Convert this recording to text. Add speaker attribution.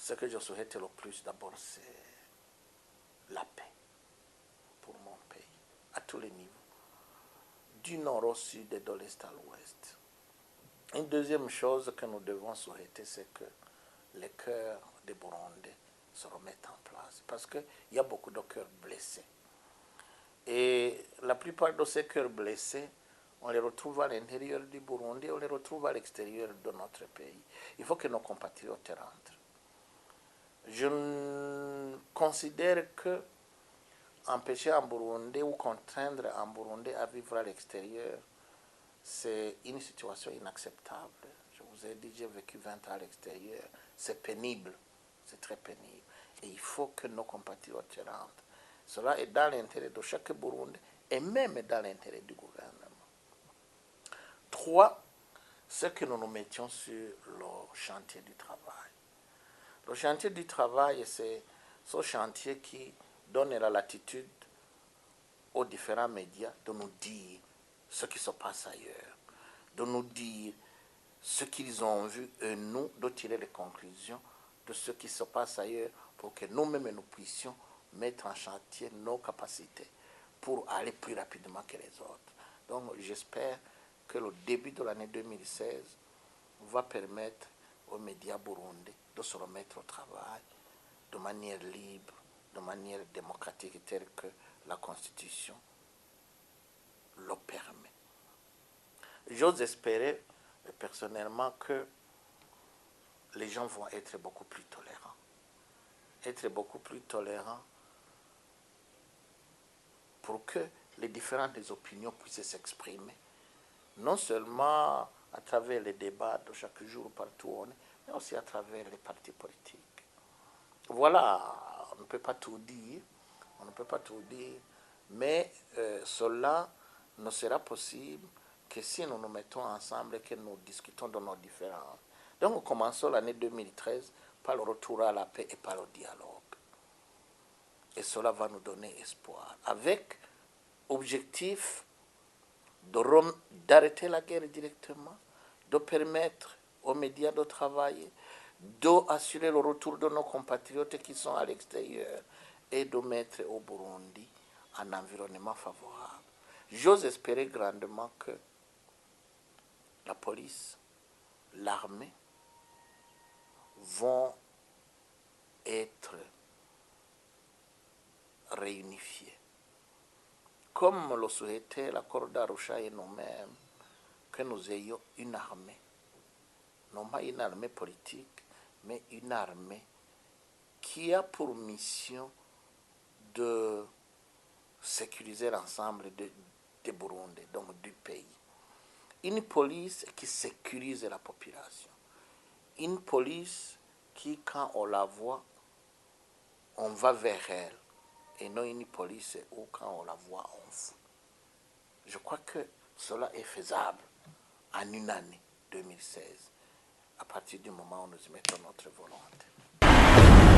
Speaker 1: Ce que je souhaite le plus d'abord, c'est la paix pour mon pays, à tous les niveaux, du nord au sud et de l'est à l'ouest. Une deuxième chose que nous devons souhaiter, c'est que les cœurs des Burundais se remettent en place, parce qu'il y a beaucoup de cœurs blessés. Et la plupart de ces cœurs blessés, on les retrouve à l'intérieur du Burundi, on les retrouve à l'extérieur de notre pays. Il faut que nos compatriotes rentrent. Je considère que empêcher un Burundais ou contraindre un Burundais à vivre à l'extérieur, c'est une situation inacceptable. Je vous ai dit, j'ai vécu 20 ans à l'extérieur. C'est pénible, c'est très pénible. Et il faut que nos compatriotes rentrent. Cela est dans l'intérêt de chaque Burundais et même dans l'intérêt du gouvernement. 3, c'est que nous nous mettions sur le chantier du travail. Le chantier du travail, c'est ce chantier qui donne la latitude aux différents médias de nous dire ce qui se passe ailleurs, de nous dire ce qu'ils ont vu et nous de tirer les conclusions de ce qui se passe ailleurs pour que nous-mêmes nous puissions mettre en chantier nos capacités pour aller plus rapidement que les autres. Donc j'espère que le début de l'année 2016 va permettre aux médias burundais de se remettre au travail de manière libre, de manière démocratique telle que la Constitution le permet. J'ose espérer personnellement que les gens vont être beaucoup plus tolérants. Être beaucoup plus tolérants pour que les différentes opinions puissent s'exprimer. Non seulement à travers les débats de chaque jour partout où on est, mais aussi à travers les partis politiques. Voilà, on ne peut pas tout dire, mais cela ne sera possible que si nous nous mettons ensemble et que nous discutons de nos différences. Donc nous commençons l'année 2013 par le retour à la paix et par le dialogue. Et cela va nous donner espoir, avec objectif d'arrêter la guerre directement, de permettre aux médias de travailler, d'assurer le retour de nos compatriotes qui sont à l'extérieur et de mettre au Burundi un environnement favorable. J'ose espérer grandement que la police, l'armée vont être réunifiés. Comme le souhaitait l'accord d'Arusha et nous-mêmes, que nous ayons une armée, non pas une armée politique, mais une armée qui a pour mission de sécuriser l'ensemble des Burundais, donc du pays. Une police qui sécurise la population. Une police qui, quand on la voit, on va vers elle. Et non une police où, quand on la voit, on fuit. Je crois que cela est faisable en une année 2016, à partir du moment où nous y mettons notre volonté.